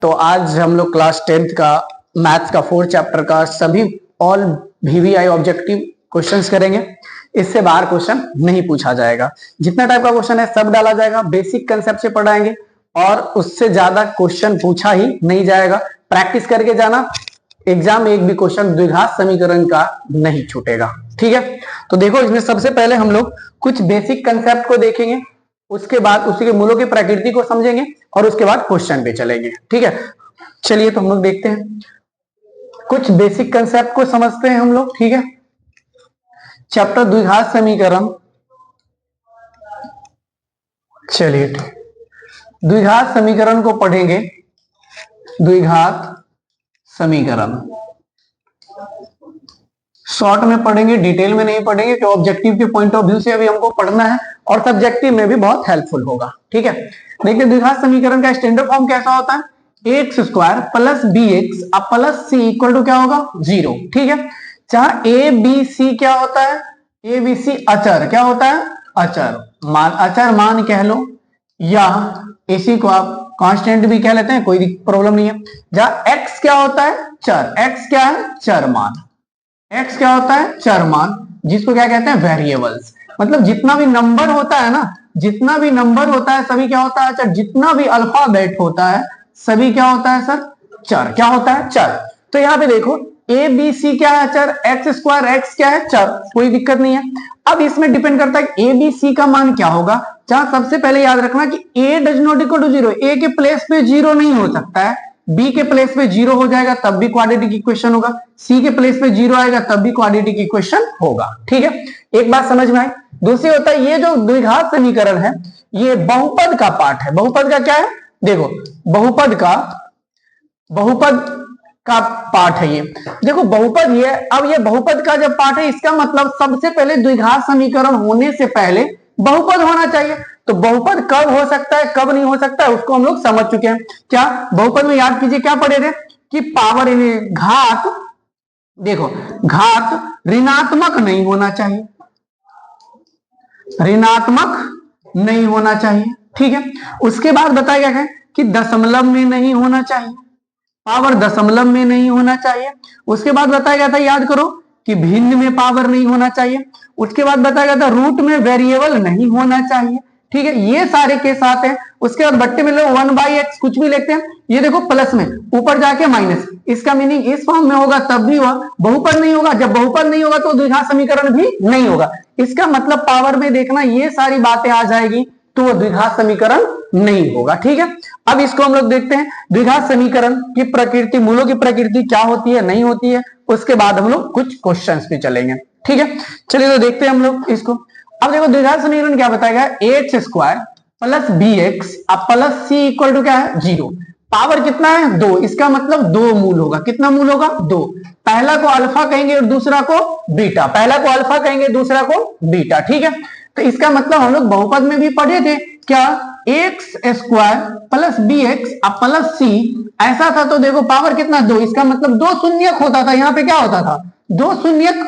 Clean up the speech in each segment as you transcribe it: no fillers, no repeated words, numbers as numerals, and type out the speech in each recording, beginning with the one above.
तो आज हम लोग क्लास 10th का मैथ्स का 4th चैप्टर का सभी ऑल VVI ऑब्जेक्टिव क्वेश्चंस करेंगे। इससे बाहर क्वेश्चन नहीं पूछा जाएगा। जितना टाइप का क्वेश्चन है सब डाला जाएगा, बेसिक कंसेप्ट से पढ़ाएंगे और उससे ज्यादा क्वेश्चन पूछा ही नहीं जाएगा। प्रैक्टिस करके जाना, एग्जाम में एक भी क्वेश्चन द्विघात समीकरण का नहीं छूटेगा। ठीक है, तो देखो इसमें सबसे पहले हम लोग कुछ बेसिक कंसेप्ट को देखेंगे, उसके बाद उसी के मूलों की प्रकृति को समझेंगे और उसके बाद क्वेश्चन पे चलेंगे। ठीक है, चलिए तो हम लोग देखते हैं, कुछ बेसिक कंसेप्ट को समझते हैं हम लोग। ठीक है, चैप्टर द्विघात समीकरण। चलिए द्विघात समीकरण को पढ़ेंगे। द्विघात समीकरण शॉर्ट में पढ़ेंगे, डिटेल में नहीं पढ़ेंगे, क्योंकि ऑब्जेक्टिव के पॉइंट ऑफ व्यू से अभी हमको पढ़ना है और सब्जेक्टिव में भी बहुत हेल्पफुल होगा। ठीक है, देखिए द्विघात समीकरण का स्टैंडर्ड फॉर्म कैसा होता है, X square plus B X plus C equal to क्या होगा, 0। ठीक है, जहां ए बी सी क्या होता है, ए बी सी अचर क्या होता है, अचर मान, अचर मान कह लो या इसी को आप कांस्टेंट भी कह लेते हैं, कोई प्रॉब्लम नहीं है। जहां एक्स क्या होता है, चर, एक्स क्या है, चर मान, एक्स क्या होता है, चर मान, जिसको क्या कहते हैं, वेरिएबल्स। मतलब जितना भी नंबर होता है ना, जितना भी नंबर होता है सभी क्या होता है, चर। जितना भी अल्फाबेट होता है सभी क्या होता है सर, चर। क्या होता है, चर। तो यहाँ पे देखो ए बी सी क्या है, चर, एक्स स्क्वायर एक्स क्या है, चर, कोई दिक्कत नहीं है। अब इसमें डिपेंड करता है ए बी सी का मान क्या होगा। जहां सबसे पहले याद रखना कि ए डज नॉट इक्वल टू 0, ए के प्लेस पे 0 नहीं हो सकता है, बी के प्लेस पे 0 हो जाएगा तब भी क्वाड्रेटिक इक्वेशन होगा, सी के प्लेस पे 0 आएगा तब भी क्वाड्रेटिक इक्वेशन होगा। ठीक है, एक बात समझ में आई। दूसरी होता है ये जो द्विघात समीकरण है ये बहुपद का पार्ट है। बहुपद का क्या है, देखो बहुपद का पार्ट है ये। देखो बहुपद ये, अब ये बहुपद का जब पार्ट है इसका मतलब सबसे पहले द्विघात समीकरण होने से पहले बहुपद होना चाहिए। तो बहुपद कब हो सकता है कब नहीं हो सकता है उसको हम लोग समझ चुके हैं। क्या बहुपद में याद कीजिए क्या पढ़े थे कि पावर घात, देखो घात ऋणात्मक नहीं होना चाहिए, ऋणात्मक नहीं होना चाहिए। ठीक है, उसके बाद बताया गया है कि दशमलव में नहीं होना चाहिए, पावर दशमलव में नहीं होना चाहिए। उसके बाद बताया गया था, याद करो, कि भिन्न में पावर नहीं होना चाहिए। उसके बाद बताया गया था रूट में वेरिएबल नहीं होना चाहिए। ठीक है, ये सारे के साथ है। उसके बाद बट्टे में लोग 1/x कुछ भी लिखते हैं, ये देखो प्लस में ऊपर जाके माइनस, इसका मीनिंग इस फॉर्म में होगा तब भी वह बहुपद नहीं होगा। जब बहुपद नहीं होगा तो द्विघात समीकरण भी नहीं होगा। इसका मतलब पावर में देखना ये सारी बातें आ जाएगी तो वो द्विघात समीकरण नहीं होगा। ठीक है, अब इसको हम लोग देखते हैं द्विघात समीकरण की प्रकृति, मूलों की प्रकृति क्या होती है नहीं होती है। उसके बाद हम लोग कुछ क्वेश्चंस पे चलेंगे। ठीक है, चलिए तो देखते हैं हम लोग इसको। अब देखो द्विघात समीकरण क्या बताएगा, X square plus B X plus C equal to क्या है, 0। पावर कितना है, 2, इसका मतलब 2 मूल होगा। कितना मूल होगा, 2। पहला को अल्फा कहेंगे और दूसरा को बीटा, पहला को अल्फा कहेंगे दूसरा को बीटा। ठीक है, तो इसका मतलब हम लोग बहुपद में भी पढ़े थे क्या, X square plus B X plus C ऐसा था। तो देखो पावर कितना, 2, इसका मतलब 2 शून्यक होता था। यहाँ पे क्या होता था, 2 शून्यक,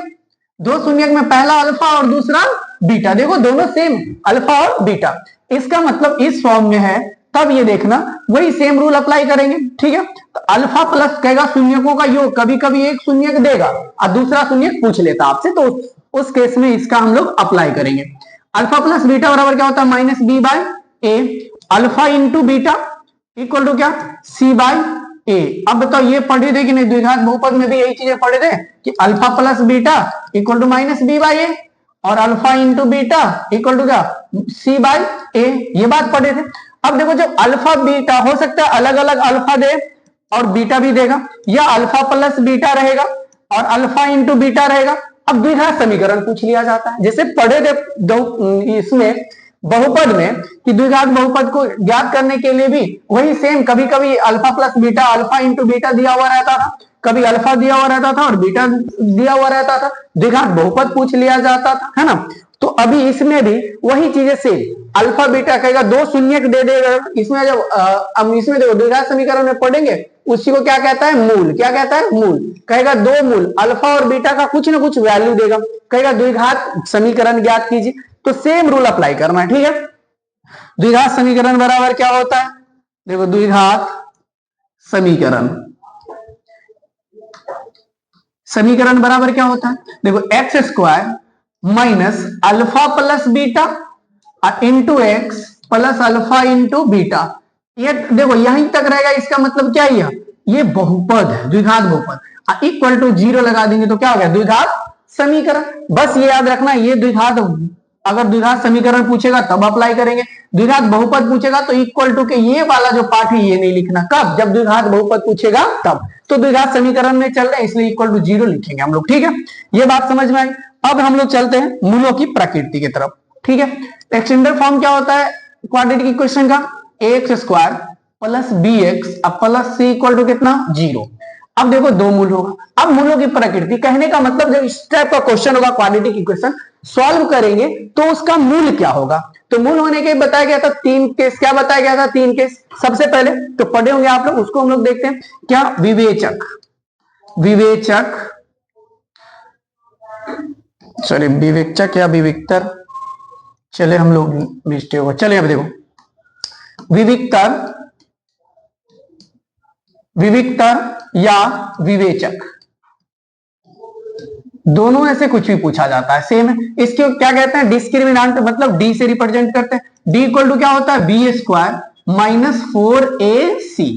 2 शून्यक में पहला अल्फा और दूसरा बीटा, देखो दोनों सेम अल्फा और बीटा। इसका मतलब इस फॉर्म में है, तब ये देखना वही सेम रूल अप्लाई करेंगे। ठीक है, तो अल्फा प्लस कहेगा शून्यकों का योग, कभी कभी एक शून्यक देगा और दूसरा शून्यक पूछ लेता आपसे, तो उस केस में इसका हम लोग अप्लाई करेंगे। अल्फा प्लस बीटा बराबर क्या होता है, minus B by A, alpha into beta equal to क्या, सी बाय ए। अब बताओ ये पढ़े थे कि नहीं, द्विघात बहुपद में भी यही चीजें पढ़े थे कि alpha plus beta equal to minus B by A और alpha into beta equal to क्या, सी बाय ए, ये बात पढ़े थे। अब देखो जब अल्फा बीटा हो सकता है अलग अलग अल्फा दे और बीटा भी देगा, या अल्फा प्लस बीटा रहेगा और अल्फा इंटू बीटा रहेगा। अब द्विघात समीकरण पूछ लिया जाता है, जैसे पढ़े थे इसमें बहुपद में कि द्विघात बहुपद को ज्ञात करने के लिए भी वही सेम, कभी कभी alpha plus beta, alpha into beta दिया हुआ रहता था, कभी अल्फा दिया हुआ रहता था और बीटा दिया हुआ रहता था, द्विघात बहुपद पूछ लिया जाता था, है ना। तो अभी इसमें भी वही चीजें सेम, अल्फा बीटा कहेगा 2 शून्यक दे देगा। इसमें जब अब इसमें देखो द्विघात समीकरण में पढ़ेंगे उसी को क्या कहता है, मूल। क्या कहता है, मूल। कहेगा 2 मूल अल्फा और बीटा का कुछ ना कुछ वैल्यू देगा, कहेगा द्विघात समीकरण ज्ञात कीजिए, तो सेम रूल अप्लाई करना है। ठीक है, द्विघात समीकरण बराबर क्या होता है, देखो द्विघात समीकरण। समीकरण बराबर क्या होता है, देखो X square minus alpha plus beta into X plus alpha into beta. ये देखो यहीं तक रहेगा, इसका मतलब क्या है, ये बहुपद है, द्विघात बहुपद। इक्वल टू 0 लगा देंगे तो क्या हो गया, द्विघात समीकरण। बस ये याद रखना, ये द्विघात, अगर द्विघात समीकरण पूछेगा तब अप्लाई करेंगे, द्विघात बहुपद पूछेगा तो इक्वल टू के ये वाला जो पार्ट है ये नहीं लिखना, कब, जब द्विघात बहुपद पूछेगा तब। तो द्विघात समीकरण में चल रहे हैं इसलिए इक्वल टू 0 लिखेंगे हम लोग, ठीक है, ये बात समझ में आई। अब हम लोग चलते हैं मूलों की प्रकृति की तरफ, ठीक है। एक्सटेंडर फॉर्म क्या होता है क्वाड्रेटिक इक्वेशन का, X square plus B X plus C equal to कितना, 0। अब देखो दो मूल होगा, अब मूलों की प्रकृति कहने का मतलब जब इस टाइप का क्वेश्चन होगा क्वाड्रेटिक इक्वेशन सॉल्व करेंगे तो उसका मूल क्या होगा। तो मूल होने के बताया गया था 3 केस, क्या बताया गया था 3 केस। सबसे पहले तो पढ़े होंगे आप लोग, उसको हम लोग देखते हैं क्या, विवेचक, विवेचक सॉरी विवेचक या विविक्तर, चले हम लोग मिस्टेक होगा, चले अब देखो विविक्तर, विविक्तर या विवेचक, दोनों में से कुछ भी पूछा जाता है, सेम है। इसके क्या कहते हैं, डिस्क्रिमिनेंट, मतलब डी से रिप्रेजेंट करते हैं। डी इक्वल टू क्या होता है, बी स्क्वायर माइनस 4ac।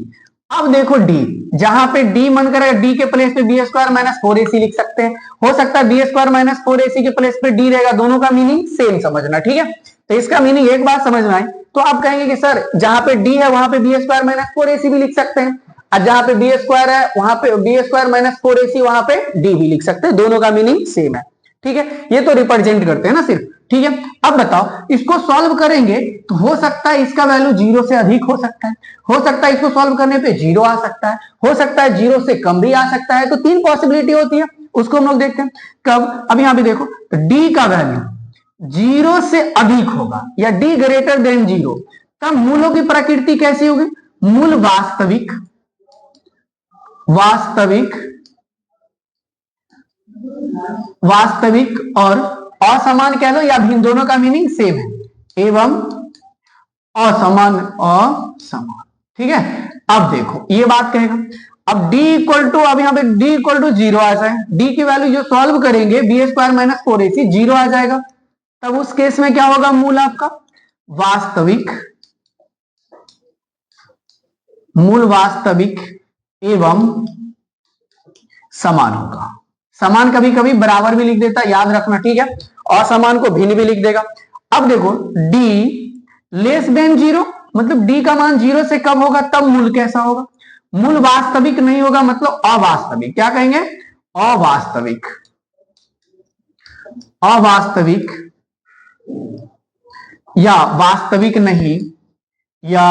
अब देखो डी, जहां पे डी मन करेगा डी के प्लेस पे बी स्क्वायर माइनस 4ac लिख सकते हैं, हो सकता है बी स्क्वायर माइनस 4ac के प्लेस पे डी रहेगा, दोनों का मीनिंग सेम समझना, ठीक है। तो इसका मीनिंग एक बात समझ में आई, तो आप कहेंगे कि सर जहां पे डी है वहां पे बी स्क्वायर माइनस 4ac भी लिख सकते हैं, और जहां पे बी स्क्वायर है वहां पे बी स्क्वायर माइनस 4ac वहां पे डी भी लिख सकते हैं, दोनों का मीनिंग सेम है, ठीक है। ये तो रिप्रेजेंट करते हैं ना सिर्फ, ठीक है। अब बताओ इसको सॉल्व करेंगे तो हो सकता है इसका वैल्यू 0 से अधिक हो सकता है, हो सकता है इसको सॉल्व करने पे 0 आ सकता है, हो सकता है 0 से कम भी आ सकता है। तो 3 पॉसिबिलिटी होती है, उसको हम लोग देखते हैं कब। अब यहां पे देखो तो डी का वैल्यू 0 से अधिक होगा या डी ग्रेटर देन 0, तब मूलों की प्रकृति कैसी होगी, मूल वास्तविक, वास्तविक, वास्तविक और असमान कह लो या भिन्न, दोनों का मीनिंग सेम है, एवं असमान, असमान, ठीक है। अब देखो ये बात कहेगा, अब d इक्वल टू, अब यहां पे d इक्वल टू 0 आ जाए, d की वैल्यू जो सॉल्व करेंगे बी स्क्वायर माइनस 4ac 0 आ जाएगा, तब उस केस में क्या होगा, मूल आपका वास्तविक, मूल वास्तविक एवं समान होगा। समान कभी कभी बराबर भी लिख देता है, याद रखना, ठीक है। असमान को भिन्न भी लिख देगा। अब देखो d लेस देन 0, मतलब d का मान 0 से कम होगा तब मूल कैसा होगा, मूल वास्तविक नहीं होगा, मतलब अवास्तविक, क्या कहेंगे, अवास्तविक, अवास्तविक या वास्तविक नहीं, या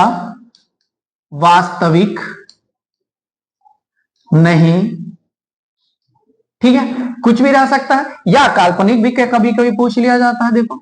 वास्तविक नहीं, ठीक है, कुछ भी रह सकता है, या काल्पनिक भी कभी कभी पूछ लिया जाता है। देखो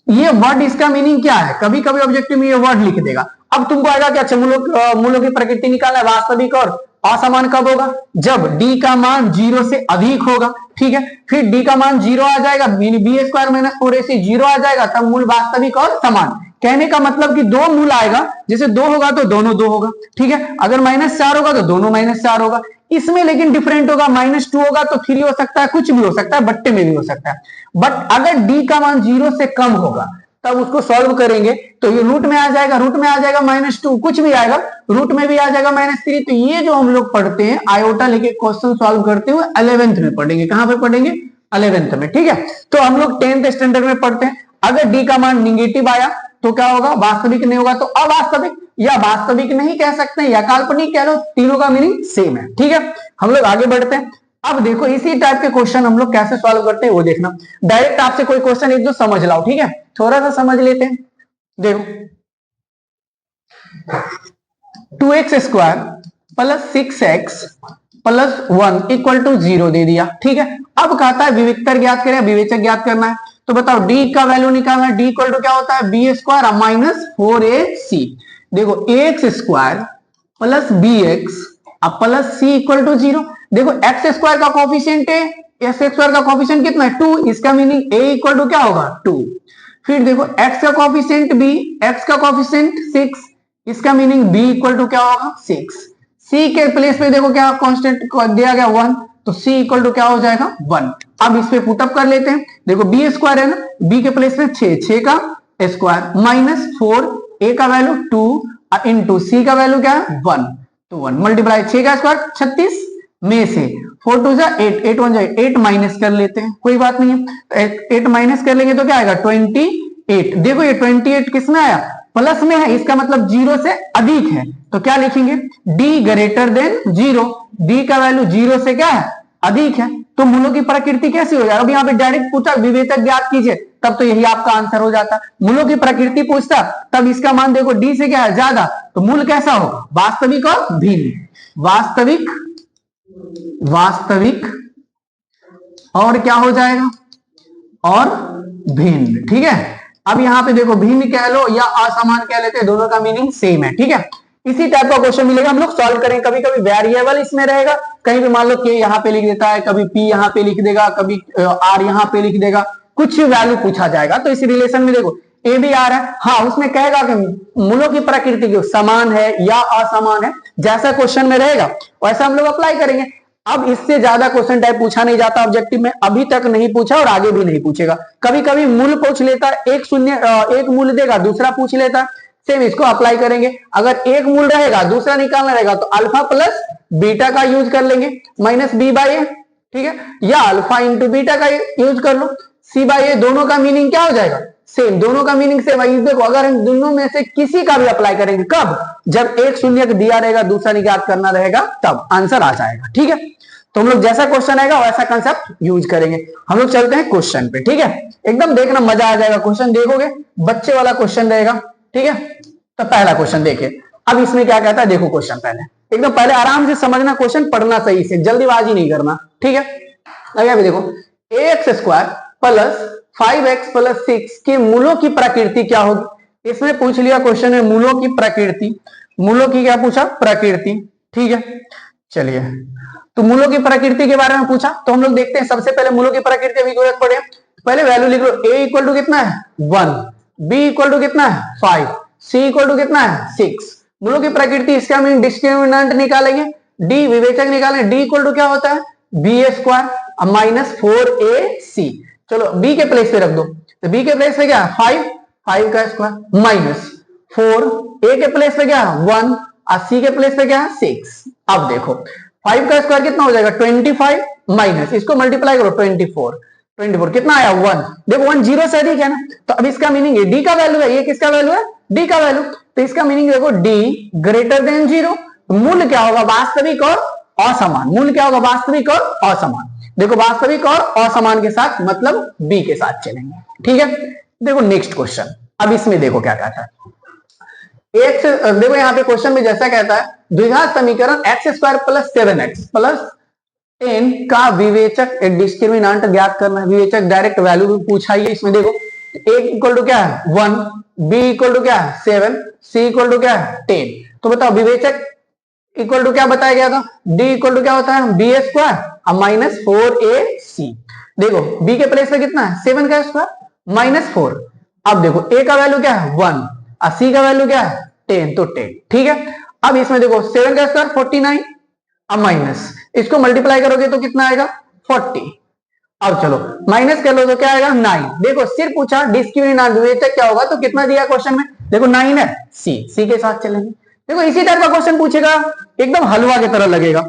ये वर्ड, इसका मीनिंग क्या है, कभी कभी ऑब्जेक्टिव में ये वर्ड लिख देगा। अब तुमको आएगा कि अच्छा मूलों की प्रकृति निकालना है, वास्तविक और असमान कब होगा, जब d का मान 0 से अधिक होगा, ठीक है। फिर d का मान 0 आ जाएगा, बी स्क्वायर माइनस 4ac 0 आ जाएगा, तब मूल वास्तविक और समान। कहने का मतलब कि दो मूल आएगा, जैसे 2 होगा तो दोनों 2 होगा, ठीक है। अगर -4 होगा तो दोनों -4 होगा। इसमें लेकिन डिफरेंट होगा, -2 होगा तो 3 हो सकता है, कुछ भी हो सकता है, बट्टे में भी हो सकता है। बट अगर d का मान 0 से कम होगा तब उसको सॉल्व करेंगे तो ये रूट में आ जाएगा, रूट में आ जाएगा -2, कुछ भी आएगा, रूट में भी आ जाएगा -3। तो ये जो हम लोग पढ़ते हैं आयोटा लेके क्वेश्चन सॉल्व करते हुए 11th में पढ़ेंगे, कहां पे पढ़ेंगे, 11th में, ठीक है। तो हम लोग 10th स्टैंडर्ड में पढ़ते हैं, अगर d का मान निगेटिव आया तो क्या होगा, वास्तविक नहीं होगा तो अवास्तविक, या वास्तविक नहीं कह सकते हैं या काल्पनिक कह लो, तीनों का मीनिंग सेम है, ठीक है। हम लोग आगे बढ़ते हैं। अब देखो इसी टाइप के क्वेश्चन हम लोग कैसे सॉल्व करते हैं वो देखना। डायरेक्ट आपसे कोई क्वेश्चन एक दो समझ लाओ, ठीक है, थोड़ा सा समझ लेते हैं। देखो 2x square plus 6x plus 1 equal to 0 दे दिया, ठीक है। अब कहता है विविक्तर ज्ञात करें, विवेचक ज्ञात करना है, तो बताओ d का वैल्यू निकालना है। d इक्वल टू क्या होता है, बी स्क्वायर माइनस 4ac। देखो X square plus B X plus C equal to 0। देखो एक्स स्क्वायर का कोफिशिएंट है, एक्स स्क्वायर का कोफिशिएंट कितना है, 2, इसका मीनिंग a इक्वल टू क्या होगा, 2। फिर देखो x का कोफिशिएंट b, x का कोफिशिएंट 6, इसका मीनिंग b इक्वल टू क्या होगा 6। c के प्लेस पे देखो क्या कांस्टेंट दिया गया 1, तो c इक्वल टू क्या हो जाएगा 1। अब इस पे पुटअप कर लेते हैं, देखो b स्क्वायर है ना, b के प्लेस पे 6 का स्क्वायर माइनस 4 a का वैल्यू 2 इंटू c का वैल्यू क्या है 1, तो 1 मल्टीप्लाई 6 का स्क्वायर 36 में से 4 2 जा 8, 8 1 जा 8 माइनस कर लेते हैं, कोई बात नहीं है, 8 माइनस कर लेंगे तो क्या आएगा 28। देखो ये 28 किसमें आया, प्लस में है, इसका मतलब 0 से अधिक है, तो क्या लिखेंगे d ग्रेटर देन 0, d का वैल्यू 0 से क्या है अधिक है, तो मूलों की प्रकृति कैसी हो जाएगी। अब यहाँ पे डायरेक्ट पूछा विवेचक ज्ञात कीजिए, तब तो यही आपका आंसर हो जाता। मूलों की प्रकृति पूछता तब इसका मान देखो d से क्या है ज्यादा, तो मूल कैसा होगा वास्तविक और भिन्न, वास्तविक और क्या हो जाएगा और भिन्न, ठीक है। अब यहाँ पे देखो भिन्न कह लो या असमान कह लेते हैं, दोनों का मीनिंग सेम है, ठीक है। इसी टाइप का क्वेश्चन मिलेगा, हम लोग सॉल्व करेंगे। कभी कभी वेरिएबल इसमें रहेगा, कहीं भी मान लो के यहाँ पे लिख देता है, कभी p यहाँ पे लिख देगा, कभी r यहाँ पे लिख देगा, कुछ वैल्यू पूछा जाएगा, तो इस रिलेशन में देखो a भी आ रहा है, हाँ उसमें कहेगा कि मूलों की प्रकृति क्यों समान है या असमान है, जैसा क्वेश्चन में रहेगा वैसा हम लोग अप्लाई करेंगे। अब इससे ज्यादा क्वेश्चन टाइप पूछा नहीं जाता ऑब्जेक्टिव में, अभी तक नहीं पूछा और आगे भी नहीं पूछेगा। कभी कभी मूल पूछ लेता है, एक मूल देगा दूसरा पूछ लेता है, सेम इसको अप्लाई करेंगे। अगर एक मूल रहेगा दूसरा निकालना रहेगा तो अल्फा प्लस बीटा का यूज कर लेंगे, माइनस बी बाई ए, ठीक है, या अल्फा इंटू बीटा का यूज कर लो, सी बाई ए, दोनों का मीनिंग क्या हो जाएगा सेम, दोनों का मीनिंग सेम है। देखो अगर हम दोनों में से किसी का भी अप्लाई करेंगे, कब, जब एक शून्य दिया रहेगा दूसरा निकाल करना रहेगा, तब आंसर आ जाएगा, ठीक है। तो हम लोग जैसा क्वेश्चन आएगा वैसा कंसेप्ट यूज करेंगे। हम लोग चलते हैं क्वेश्चन पे, ठीक है, एकदम देखना मजा आ जाएगा, क्वेश्चन देखोगे बच्चे वाला क्वेश्चन रहेगा, ठीक है। तो पहला क्वेश्चन देखिए, अब इसमें क्या कहता है, देखो क्वेश्चन एकदम पहले आराम से समझना, क्वेश्चन पढ़ना सही से, जल्दीबाजी नहीं करना, ठीक है। अगर अभी देखो ax square plus 5x plus 6 के मूलों की प्रकृति क्या होगी, इसमें पूछ लिया क्वेश्चन है मूलों की प्रकृति, मूलों की क्या पूछा प्रकृति, ठीक है। चलिए तो मूलों की प्रकृति के बारे में पूछा, तो हम लोग देखते हैं सबसे पहले मूलों की प्रकृति अभी जरूरत पड़े, पहले वैल्यू लिख लो, a इक्वल टू कितना है 1, b इक्वल टू कितना है 5, c इक्वल टू कितना है 6। मूलों की प्रकृति, इसका मीन डिस्क्रिमिनेंट निकालेंगे, d विवेचक निकालेंगे, d इक्वल टू क्या होता है b स्क्वायर माइनस 4ac, चलो b के प्लेस पे रख दो, तो b के प्लेस पे क्या है 5, 5 का स्क्वायर माइनस 4, a के प्लेस पे क्या है 1 और c के प्लेस पे क्या है 6। अब देखो 5 का स्क्वायर कितना हो जाएगा 25 माइनस इसको मल्टीप्लाई करो 24 कितना आया 1, देखो 1 0 से अधिक है ना, तो अब इसका मीनिंग d का वैल्यू है, ये किसका वैल्यू है d का वैल्यू, तो इसका मीनिंग देखो d ग्रेटर देन 0, मूल क्या होगा वास्तविक और असमान, मूल क्या होगा वास्तविक और असमान, देखो वास्तविक और असमान के साथ मतलब b के साथ चलेंगे, ठीक है। देखो नेक्स्ट क्वेश्चन, अब इसमें देखो क्या कहता है, एक्स, देखो यहाँ पे क्वेश्चन में जैसा कहता है द्विघात समीकरण x square plus 7x plus 10 का विवेचक डिस्क्रिमिनेंट ज्ञात करना है। विवेचक डायरेक्ट वैल्यू भी पूछा ही है, इसमें देखो a इक्वल टू क्या है 1, b इक्वल टू क्या है 7, c इक्वल टू क्या है 10, तो बताओ विवेचक इक्वल टू क्या बताया गया था, d इक्वल टू क्या होता है b स्क्वायर माइनस 4ac, देखो b के प्लेस पे कितना है 7 का स्क्वायर माइनस 4, अब देखो a का वैल्यू क्या है 1 और c का वैल्यू क्या है 10, तो 10, ठीक है। अब इसमें देखो 7 का स्क्वायर 49 अब माइनस इसको मल्टीप्लाई करोगे तो कितना आएगा 40, अब चलो माइनस कर लो तो क्या आएगा 9, देखो सिर्फ पूछा डिस्क्रिमिनेंट विवेचक क्या होगा, तो कितना दिया क्वेश्चन में देखो 9 है, c के साथ चलेंगे। देखो इसी टाइप का क्वेश्चन पूछेगा, एकदम हलवा की तरह लगेगा।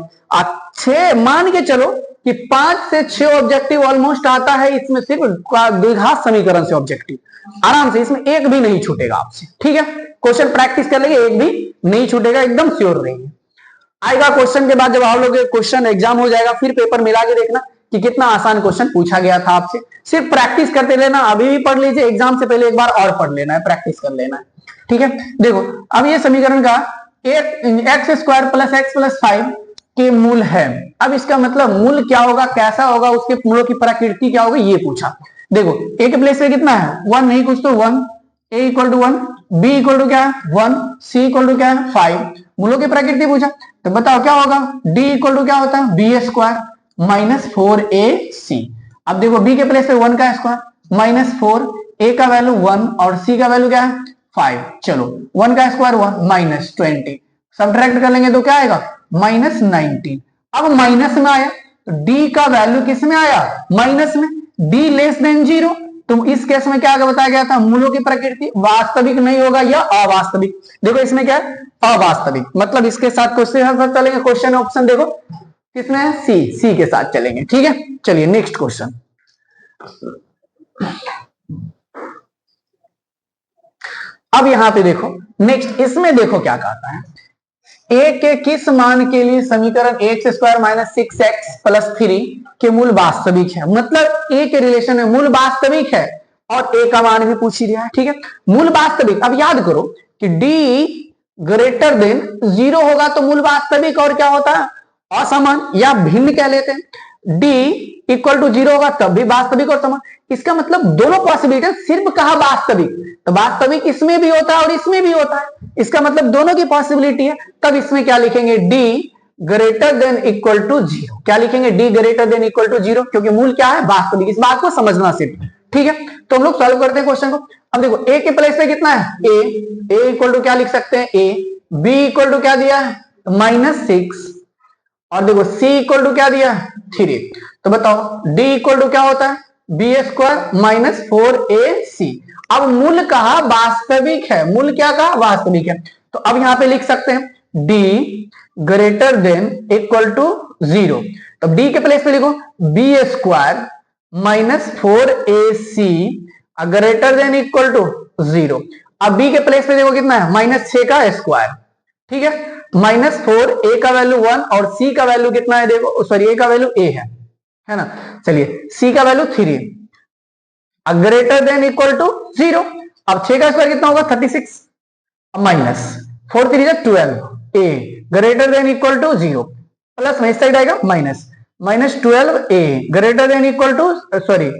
6 मान के चलो कि 5 से 6 ऑब्जेक्टिव ऑलमोस्ट आता है, इसमें सिर्फ द्विघात समीकरण से ऑब्जेक्टिव, आराम से इसमें एक भी नहीं छूटेगा आपसे, ठीक है। क्वेश्चन प्रैक्टिस कर लेंगे, एक भी नहीं छूटेगा, एकदम श्योर रहेंगे। आएगा क्वेश्चन के बाद जब आप लोग क्वेश्चन एग्जाम हो जाएगा, फिर पेपर मिला के देखना कि कितना आसान क्वेश्चन पूछा गया था आपसे, सिर्फ प्रैक्टिस करते रहना, अभी भी पढ़ लीजिए, एग्जाम से पहले एक बार और पढ़ लेना है, प्रैक्टिस कर लेना है, ठीक है। देखो अब ये समीकरण का X square plus x plus 5 के मूल है, अब इसका मतलब मूल क्या होगा, कैसा होगा, उसके मूलों की प्रकृति क्या होगी, ये पूछा। देखो ए के प्लेस पे कितना है 1, नहीं कुछ तो 1, A equal to 1, B equal to क्या है 1, सी इक्वल टू क्या है 5, मूलों की प्रकृति पूछा, तो बताओ क्या होगा, डी इक्वल टू क्या होता है बी स्क्वायर माइनस 4ac, अब देखो बी के प्लेस पे 1 का स्क्वायर माइनस 4, ए का वैल्यू 1 और सी का वैल्यू क्या है 5। चलो 1 का स्क्वायर हुआ -20, सब्ट्रैक्ट कर लेंगे तो क्या आएगा -19। अब माइनस में आया तो डी का वैल्यू किस में आया माइनस में, डी लेस देन 0। तो इस केस में क्या बताया गया था, मूलों की प्रकृति वास्तविक नहीं होगा या अवास्तविक। देखो इसमें क्या है अवास्तविक, मतलब इसके साथ क्वेश्चन चलेंगे, क्वेश्चन ऑप्शन देखो किसमें है सी के साथ चलेंगे। ठीक है, चलिए नेक्स्ट क्वेश्चन। अब यहां पे देखो नेक्स्ट, इसमें देखो क्या कहता है, ए के किस मान के लिए समीकरण x square minus 6x plus 3 के मूल वास्तविक है। मतलब ए के रिलेशन में मूल वास्तविक है और ए का मान भी पूछ ही दिया है। ठीक है, मूल वास्तविक। अब याद करो कि डी ग्रेटर देन 0 होगा तो मूल वास्तविक और क्या होता है असमान या भिन्न कह लेते हैं। डी इक्वल टू 0 होगा तब भी वास्तविक और समान। इसका मतलब दोनों पॉसिबिलिटी, सिर्फ कहा वास्तविक, तो वास्तविक इसमें भी होता है और इसमें भी होता है, इसका मतलब दोनों की पॉसिबिलिटी है। तब इसमें क्या लिखेंगे D greater than equal to 0। क्या लिखेंगे D greater than equal to 0, क्योंकि मूल क्या है वास्तविक। इस बात को समझना सिर्फ। ठीक है, तो हम लोग सॉल्व करते हैं क्वेश्चन को। अब देखो ए के प्लेस पे कितना है ए इक्वल टू क्या लिख सकते हैं ए, बी इक्वल टू क्या दिया है -6, और देखो सी इक्वल टू क्या दिया है 3। तो बताओ डी इक्वल टू क्या होता है बी स्क्वायर -4ac। अब मूल कहा वास्तविक है, मूल क्या कहा वास्तविक है, तो अब यहां पे लिख सकते हैं D greater than equal to 0। तो डी के प्लेस पे लिखो B square -4ac greater than equal to 0। अब बी के प्लेस पे देखो कितना है -6 का स्क्वायर। ठीक है, -4 ए का वैल्यू 1 और सी का वैल्यू कितना है देखो, सॉरी ए का वैल्यू ए है ना। चलिए सी का value 3 greater than equal to 0। अब 6 का स्क्वायर कितना होगा 36, minus 4 3 12 A greater than equal to 0, plus में इस साइड आएगा -12 A greater than equal to sorry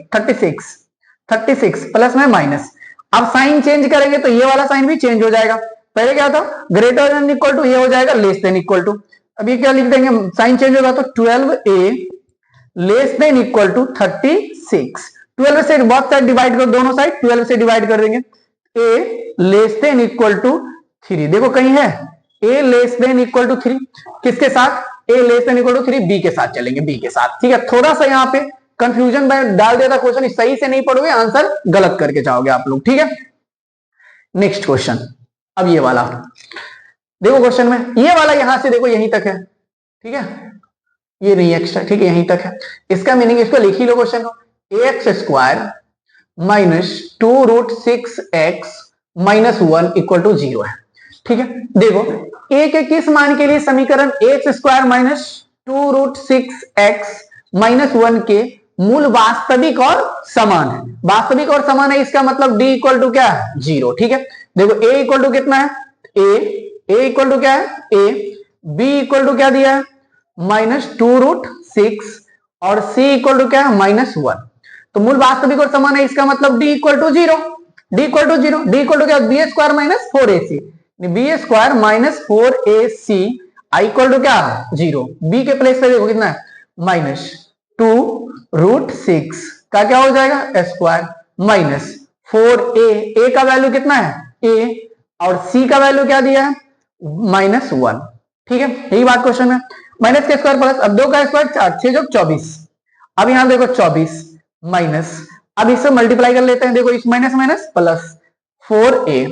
36 plus में माइनस। अब साइन चेंज करेंगे तो ये वाला साइन भी चेंज हो जाएगा। पहले क्या था ग्रेटर देन इक्वल टू, ये हो जाएगा लेस देन इक्वल टू। अब ये क्या लिख देंगे साइन चेंज होगा तो 12a less than equal to 36। 12 से बहुत साइड डिवाइड करो, दोनों साइड 12 से डिवाइड कर देंगे। a less than equal to 3, देखो कहीं है a less than equal to 3 किसके साथ a less than equal to 3 b के साथ चलेंगे, b के साथ। ठीक है, थोड़ा सा यहाँ पे कंफ्यूजन में डाल देता क्वेश्चन, सही से नहीं पढ़ोगे आंसर गलत करके जाओगे आप लोग। ठीक है, नेक्स्ट क्वेश्चन। अब ये वाला देखो क्वेश्चन में, ये वाला यहां से देखो यहीं तक है। ठीक है, ये नहीं एक्स्ट्रा, ठीक है यहीं तक है। इसका मीनिंग इसको लिख ही लो क्वेश्चन को, X square -2√6x -1 equal to 0 है। ठीक है, देखो a के किस मान के लिए समीकरण एक्स स्क्वायर -2√6x -1 के मूल वास्तविक और समान है। वास्तविक और समान है, इसका मतलब d इक्वल टू क्या है 0। ठीक है, देखो a इक्वल टू कितना है a इक्वल टू क्या है a, b इक्वल टू क्या दिया है -2√6 और c इक्वल टू क्या है -1। तो मूल वास्तविक और समान है, इसका मतलब d equal to 0। d equal to 0, d equal to क्या B square -4ac, B square -4ac i equal to क्या 0। b के प्लेस पे देखो कितना है -2√6 का क्या हो जाएगा स्क्वायर -4a, a का वैल्यू कितना है a और c का वैल्यू क्या दिया है -1। ठीक है, यही बात क्वेश्चन में, माइनस के स्क्वायर प्लस, अब 2 का स्क्वायर 4 6 24। अब यहां देखो 24 माइनस, अब इससे मल्टीप्लाई कर लेते हैं, देखो इस minus minus plus 4a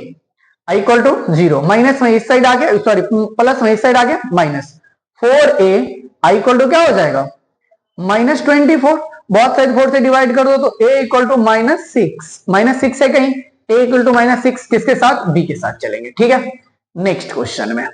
I equal to 0, minus में इस साइड आ गया सॉरी प्लस में इस साइड आ गया minus 4a I equal to क्या हो जाएगा -24। बहुत साइड 4 से डिवाइड कर दो तो a इक्वल टू -6 है कहीं, a इक्वल टू -6 किसके साथ b के साथ चलेंगे। ठीक है, नेक्स्ट क्वेश्चन में,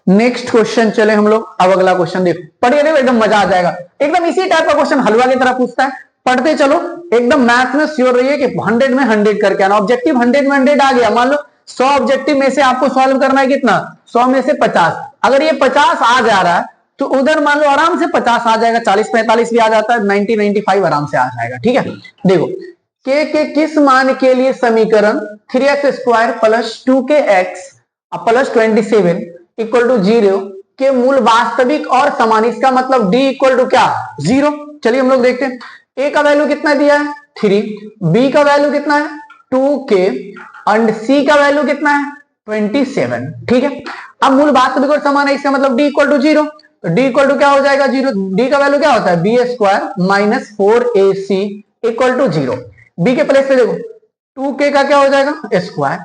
नेक्स्ट क्वेश्चन चले हम लोग। अब अगला क्वेश्चन देखो, पढ़िए देखो एकदम मजा आ जाएगा, एकदम इसी टाइप का क्वेश्चन हलवा की तरह पूछता है, पढ़ते चलो। एकदम मैथ में श्योर रहिए कि 100 में 100 करके आना। ऑब्जेक्टिव 100 में 100 आ गया, मान लो 100 ऑब्जेक्टिव में से आपको सॉल्व करना है कितना 100 में से 50। अगर ये 50 आ जा रहा है तो उधर मान लो आराम से 50 आ जाएगा, 40 45 भी आ जाता है, 90 95 आराम से आ जाएगा। ठीक है, देखो के किस मान के लिए समीकरण 3x² + 2kx + 27 इक्वल टू 0 के मूल वास्तविक और समान, इसका मतलब d इक्वल टू क्या 0। चलिए हम लोग देखते हैं, a का वैल्यू कितना दिया है 3, b का वैल्यू कितना है 2k एंड c का वैल्यू कितना है 27। ठीक है, अब मूल वास्तविक और समान है, इसका मतलब d इक्वल टू 0, तो d इक्वल टू क्या हो जाएगा 0, d का वैल्यू क्या होता है B square minus 4ac equal to 0। b के प्लेस पे देखो 2k का क्या हो जाएगा स्क्वायर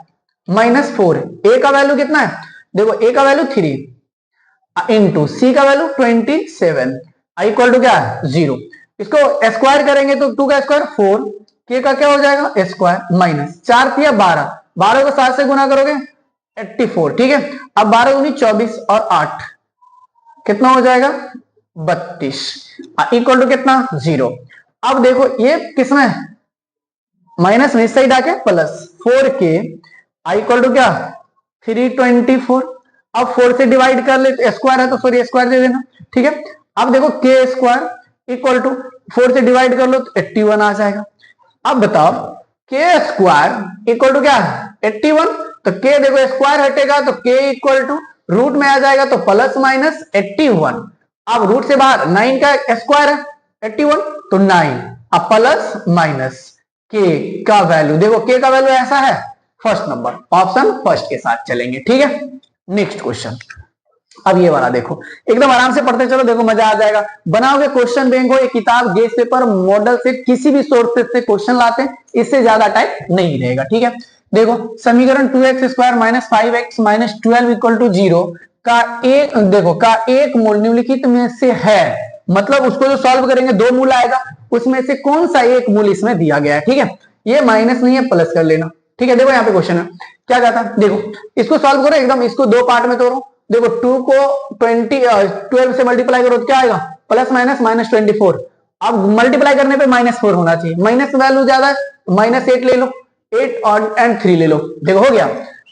माइनस 4, a का वैल्यू कितना है, देखो a का वैल्यू 3 इंटू c का वैल्यू 27 इक्वल टू क्या है 0। इसको स्क्वायर करेंगे तो 2 का स्क्वायर 4, k का क्या हो जाएगा स्क्वायर माइनस 4 3 12, 12 को 7 से गुना करोगे 84। ठीक है, अब 12 दूनी 24 और 8 कितना हो जाएगा 32 इक्वल टू कितना 0। अब देखो ये किसमें माइनस में इस साइड आके प्लस 4k इक्वल टू क्या 324। अब 4 से डिवाइड कर ले तो स्क्वायर है तो सॉरी स्क्वायर दे देना। ठीक है, अब देखो k स्क्वायर इक्वल टू 4 से डिवाइड कर लो तो 81 आ जाएगा। अब बताओ k स्क्वायर इक्वल टू क्या 81, तो k देखो स्क्वायर हटेगा तो k इक्वल टू रूट में आ जाएगा तो प्लस माइनस 81। अब रूट से बाहर 9 का स्क्वायर है 81 तो 9, अब प्लस माइनस k का वैल्यू, देखो k का वैल्यू ऐसा है फर्स्ट नंबर, ऑप्शन फर्स्ट के साथ चलेंगे। ठीक है, नेक्स्ट क्वेश्चन, अब ये वाला देखो एकदम आराम से पढ़ते चलो, देखो मजा आ जाएगा। बनाओगे क्वेश्चन बैंक हो, ये किताब गेस्ट पेपर मॉडल से किसी भी सोर्स से क्वेश्चन लाते हैं, इससे ज्यादा टाइम नहीं रहेगा। ठीक है, देखो समीकरण 2x square minus 5x minus 12 equal to 0 का एक, देखो का एक मूल निम्नलिखित में से है, मतलब उसको जो सॉल्व करेंगे दो मूल आएगा, उसमें से कौन सा एक मूल इसमें दिया गया है। ठीक है, ये माइनस नहीं है प्लस कर लेना। ठीक है, देखो यहाँ पे क्वेश्चन है क्या कहता है, देखो इसको सॉल्व करो एकदम, इसको दो पार्ट में तोड़ो। देखो 2 को 12 से मल्टीप्लाई करो तो क्या आएगा प्लस माइनस माइनस 24। अब मल्टीप्लाई करने पे -4 होना चाहिए, माइनस वैल्यू ज्यादा है -8 ले लो, 8 और एंड 3 ले लो, देखो हो गया।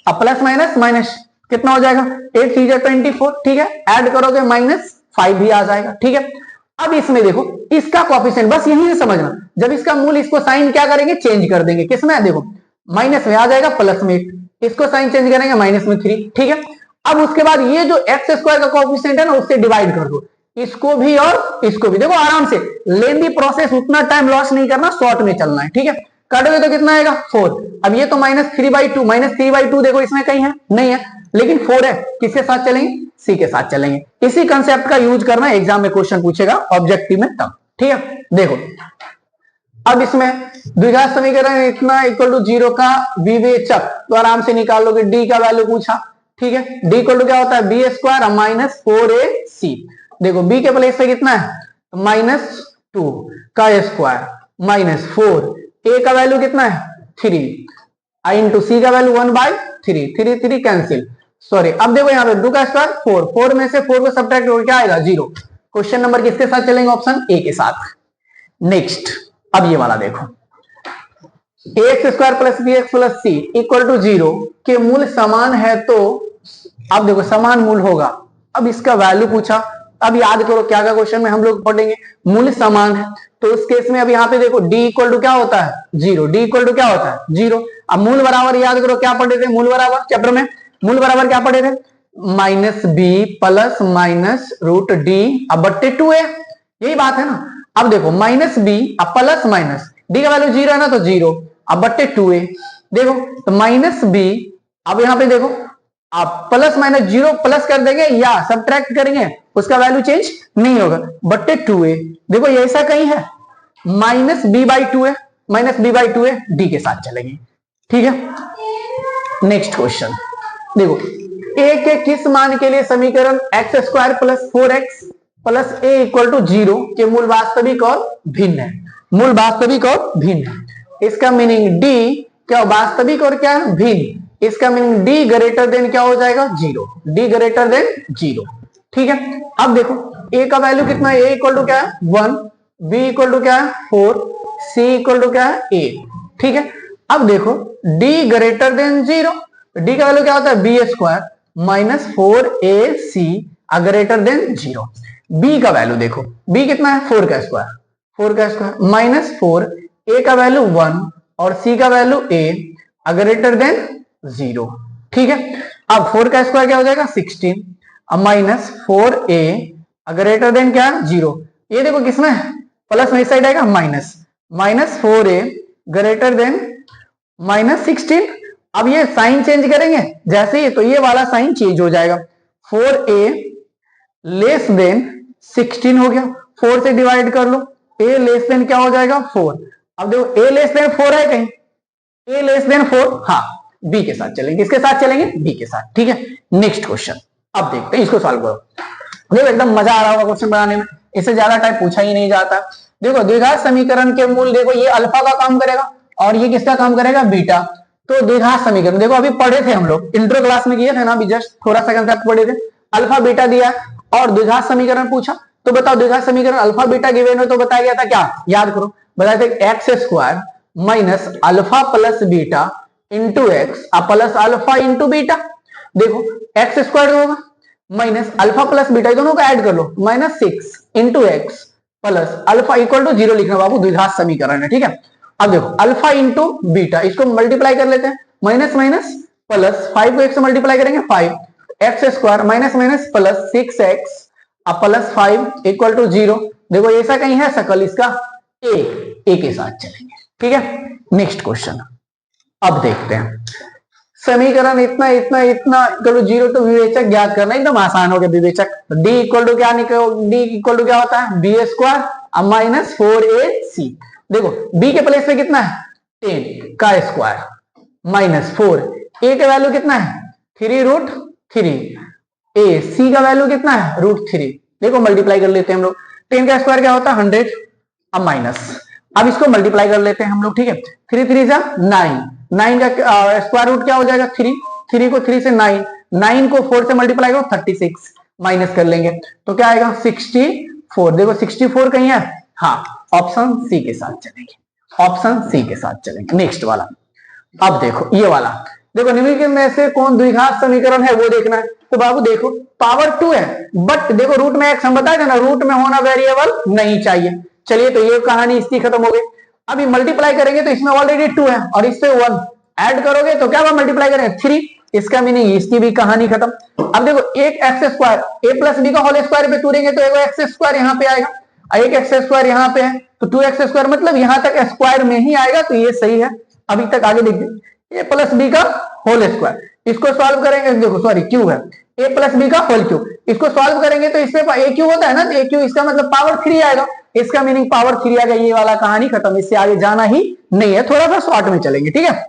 अब प्लस माइनस माइनस कितना हो जाएगा 8 3 24। ठीक है, ऐड करोगे -5 भी आ जाएगा। ठीक है, अब इसमें देखो इसका कोएफिशिएंट बस यही से समझना, जब इसका मूल इसको साइन क्या करेंगे चेंज कर देंगे, किसमें देखो माइनस में आ जाएगा प्लस में 8, इसको साइन चेंज करेंगे माइनस में 3। ठीक है, अब उसके बाद ये जो एक्स स्क्वायर का कोएफिशिएंट है ना उससे डिवाइड कर दो, इसको भी और इसको भी। देखो आराम से लेंदी प्रोसेस, उतना टाइम लॉस नहीं करना, शॉर्ट में चलना है। ठीक है, काटोगे तो कितना आएगा 4। अब ये तो -3/2 देखो इसमें कहीं है नहीं है, लेकिन 4 है, किसके साथ चलेंगे सी के साथ चलेंगे। इसी कंसेप्ट का यूज करना, एग्जाम में क्वेश्चन पूछेगा ऑब्जेक्टिव में तब। ठीक है, देखो अब इसमें द्विघात समीकरण इतना इक्वल टू 0 का विवेचक तो आराम से निकाल लोगे, डी का वैल्यू पूछा। ठीक है, डी इक्वल टू क्या होता है बी स्क्वायर माइनस 4ac। देखो बी के प्लेस पे कितना है -2 का स्क्वायर माइनस 4, ए का वैल्यू कितना है 3 इंटू सी का वैल्यू 1/3, 3 3 कैंसिल, सॉरी। अब देखो यहाँ पे 2 का स्क्वायर 4, 4 में से 4 को सब्ट्रैक्ट करो क्या आएगा 0। क्वेश्चन नंबर किसके साथ चलेंगे ऑप्शन ए के साथ। नेक्स्ट, अब ये वाला देखो ax square plus B X plus C equal to 0 के मूल समान है, तो अब देखो समान मूल होगा, अब इसका वैल्यू पूछा। अब याद करो क्या क्या क्वेश्चन में हम लोग पढ़ेंगे, मूल समान है तो उस केस में अब यहाँ पे देखो d इक्वल टू क्या होता है 0, d इक्वल टू क्या होता है 0। अब मूल बराबर याद करो क्या पढ़े थे, मूल बराबर चैप्टर में मूल बराबर क्या पढ़े थे -b plus minus root D अब बट्टे 2 है, यही बात है ना। अब देखो -b अब प्लस माइनस d का वैल्यू 0 है ना तो 0 अब बट्टे 2a। देखो तो -b, अब यहाँ पे देखो आप प्लस माइनस 0 प्लस कर देंगे या सब्ट्रैक्ट करेंगे उसका वैल्यू चेंज नहीं होगा, बट्टे 2a। देखो ये ऐसा कहीं है -b/2 है, -b/2 है, डी के साथ चलेंगे। ठीक है, नेक्स्ट क्वेश्चन देखो a के किस मान के लिए समीकरण x square plus 4x plus a equal to 0 के मूल वास्तविक और भिन्न है, मूल वास्तविक और भिन्न है। इसका मीनिंग d क्या वास्तविक और क्या है भिन्न, इसका मीनिंग d ग्रेटर देन क्या हो जाएगा 0, d ग्रेटर देन 0। ठीक है, अब देखो a का वैल्यू कितना है, a इक्वल टू क्या है 1, b इक्वल टू क्या है 4, c इक्वल टू क्या है 8। ठीक है, अब देखो d ग्रेटर देन 0, d का वैल्यू क्या होता है b square minus 4ac greater then 0। b का वैल्यू देखो b कितना है 4 का स्क्वायर माइनस 4, a का वैल्यू 1 और c का वैल्यू a ग्रेटर देन 0। ठीक है, अब 4 का स्क्वायर क्या हो जाएगा 16 अब माइनस 4a ग्रेटर देन क्या 0। ये देखो किसमें प्लस में इस साइड आएगा माइनस -4a ग्रेटर देन -16। अब ये साइन चेंज करेंगे जैसे ही, तो ये वाला साइन चेंज हो जाएगा। 4a लेस देन 16 हो गया, 4 से डिवाइड कर लो, a लेस देन क्या हो जाएगा 4। अब देखो a लेस देन 4 है कहीं, a लेस देन 4, हाँ b के साथ चलेंगे। किसके साथ चलेंगे? b के साथ, ठीक है। नेक्स्ट क्वेश्चन अब देखते हैं, इसको सॉल्व करो। देखो एकदम मजा आ रहा होगा क्वेश्चन बनाने में, इससे ज्यादा टाइम पूछा ही नहीं जाता। देखो द्विघात समीकरण के मूल, देखो ये अल्फा का काम करेगा और ये किसका काम करेगा? बीटा। तो द्विघात समीकरण देखो अभी पढ़े थे हम लोग, इंट्रो क्लास में किए थे ना, अभी जस्ट थोड़ा सा कंसेप्ट पढ़े थे। अल्फा बीटा दिया और द्विघात समीकरण पूछा, तो बताओ द्विघात समीकरण अल्फा बीटा गिवन है, तो बताया गया था क्या? याद करो, बताया था X square minus alpha plus beta into X plus alpha into beta. देखो एक्स स्क्वायर होगा माइनस अल्फा प्लस बीटा, दोनों को ऐड कर लो, -6 into X plus alpha equal to 0 लिखना बाबू, द्विघात समीकरण है, ठीक है। अब देखो अल्फा इंटू बीटा, इसको मल्टीप्लाई कर लेते हैं, माइनस माइनस प्लस 5 को 1 से मल्टीप्लाई करेंगे 5, X square minus minus plus 6x plus 5 equal to 0। देखो ऐसा कहीं है शकल इसका, ए के साथ चलेंगे, ठीक है। नेक्स्ट क्वेश्चन अब देखते हैं, समीकरण इतना इतना इतना इक्वल टू 0 टू विवेचक ज्ञात करना, एकदम आसान हो गया। विवेचक d इक्वल टू क्या d इक्वल टू क्या होता है? B square minus 4ac। देखो b के प्लेस पे कितना है? 10 का स्क्वायर माइनस 4, a का वैल्यू कितना है? 3√3, a c का वैल्यू कितना है? √3। देखो मल्टीप्लाई कर लेते हैं हम लोग, 10 का स्क्वायर क्या होता है? 100, अब माइनस, अब इसको मल्टीप्लाई कर लेते हैं हम लोग, ठीक है। 3 3 जा 9, 9 का स्क्वायर रूट क्या हो जाएगा? 3, 3 को 3 से 9, 9 को 4 से मल्टीप्लाई करो 36, माइनस कर लेंगे तो क्या आएगा? 64। देखो 64 कहीं है? हाँ, ऑप्शन सी के साथ चलेंगे, ऑप्शन सी के साथ चलेंगे। नेक्स्ट वाला अब देखो, ये वाला देखो, निम्नलिखित में से कौन द्विघात समीकरण है वो देखना है। तो बाबू देखो पावर 2 है, बट देखो रूट में एक्स, हम बताए थे ना रूट में होना वेरिएबल नहीं चाहिए। चलिए तो ये कहानी इसकी खत्म हो गई। अभी मल्टीप्लाई करेंगे तो इसमें ऑलरेडी 2 है और इससे 1 ऐड करोगे तो क्या मल्टीप्लाई करेंगे? 3, इसका मीनिंग इसकी भी कहानी खत्म। अब देखो एक X square a plus B का होल स्क्वायर पे तोड़ेंगे तो एक एक्स स्क्वायर यहाँ पे आएगा, एक एक्स स्क्वायर यहाँ पे है, तो 2x स्क्वायर मतलब यहाँ तक स्क्वायर में ही आएगा, तो ये सही है। अभी तक आगे देखिए, a प्लस बी का होल स्क्वायर, इसको सॉल्व करेंगे, देखो सॉरी क्यू है, a प्लस बी का होल क्यू, इसको सॉल्व करेंगे तो इससे a क्यू होता है ना, तो a क्यू इसका मतलब पावर 3 आएगा, इसका मीनिंग पावर 3 आएगा। ये वाला कहानी खत्म, इससे आगे जाना ही नहीं है, थोड़ा सा शॉर्ट में चलेंगे, ठीक है।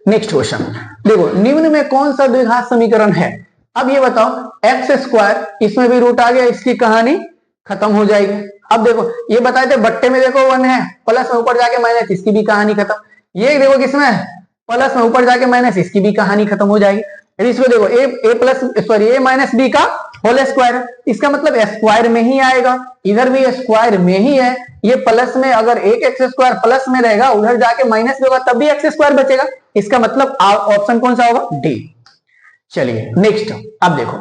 नेक्स्ट क्वेश्चन देखो, निम्न में कौन सा द्विघात समीकरण है? अब ये बताओ एक्स स्क्वायर, इसमें भी रूट आ गया, इसकी कहानी खत्म हो जाएगी। अब देखो ये बताए थे बट्टे में देखो 1 है, प्लस में ऊपर जाके माइनस, इसकी भी कहानी खत्म। ये देखो किसमें है? प्लस में ऊपर जाके माइनस, इसकी भी कहानी खत्म हो जाएगी। यदि इसमें देखो ए प्लस सॉरी ए माइनस बी का होल स्क्वायर है, इसका मतलब स्क्वायर में ही आएगा, इधर भी स्क्वायर में ही है। ये प्लस में अगर एक एक्स स्क्वायर प्लस में रहेगा, उधर जाके माइनस में होगा तब भी एक्स स्क्वायर बचेगा, इसका मतलब ऑप्शन कौन सा होगा? डी। चलिए नेक्स्ट अब देखो,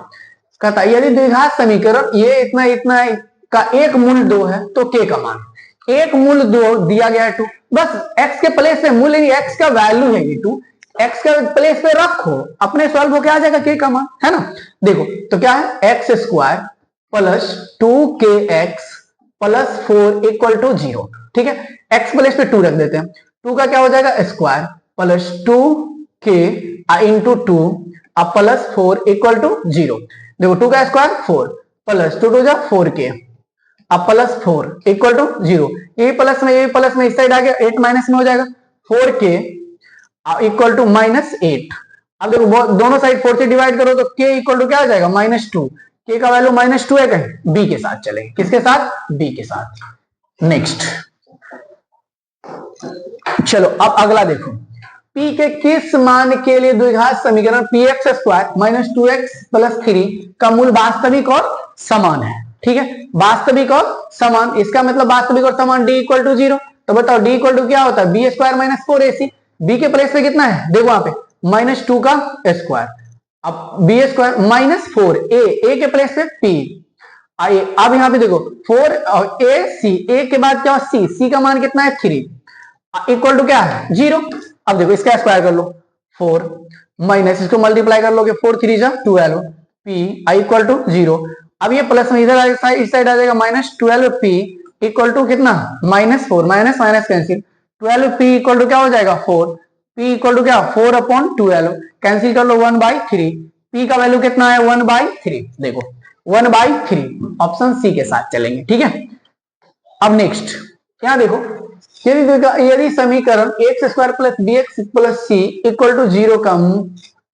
कहता है यदि द्विघात समीकरण ये इतना इतना का एक मूल 2 है तो के का मान, एक मूल 2 दिया गया है 2, बस x के प्लेस पे मूल नहीं, x का वैल्यू है ये 2, x का प्लेस पे रखो, अपने सॉल्व हो क्या आ जाएगा? के का मान, है ना। देखो तो क्या है? X square plus 2kx plus 4 equal to 0, ठीक है। x प्लेस पे 2 रख देते हैं, 2 का क्या हो जाएगा? Square plus 2k into 2 plus 4 equal to 0। देखो 2 का स्क्वायर 4 प्लस 2 जा 4k प्लस 4 इक्वल टू 0, ये प्लस में इस साइड आ गया, 8 माइनस में हो जाएगा, 4k इक्वल टू -8। अब देखो दोनों साइड 4 से डिवाइड करो तो k इक्वल टू क्या आ जाएगा? -2, k का वैल्यू -2 है, कहीं b के साथ चलेंगे। किसके साथ? b के साथ। नेक्स्ट चलो अब अगला देखो, p के किस मान के लिए द्विघात समीकरण px स्क्वायर -2x प्लस 3 का मूल वास्तविक और समान है, ठीक है। वास्तविक और समान, इसका मतलब वास्तविक और समान d इक्वल टू 0। तो बताओ d इक्वल टू क्या होता है? B square minus 4ac। b के प्लेस पे कितना है? देखो वहां पे -2 का स्क्वायर, अब बी स्क्वायर -4 a के प्लेस पे p आइए। अब यहाँ पे देखो 4ac, a के बाद क्या? c का मान कितना है? 3 इक्वल टू क्या है? 0। अब देखो इसका स्क्वायर कर लो, 4 माइनस इसको मल्टीप्लाई कर लोगे, 4 3 जा 12 p इक्वल टू 0। अब ये प्लस में इधर इस साइड आ जाएगा, -12p इक्वल टू कितना? -4, minus minus cancel, 12p equal to क्या हो जाएगा? 4 p इक्वल टू क्या 4/12, कैंसिल कर लो 1/3, p का वैल्यू कितना है 1/3, देखो 1/3, ऑप्शन सी के साथ चलेंगे। ठीक है, अब नेक्स्ट यहां देखो, यदि समीकरण x² plus bx plus c equal to 0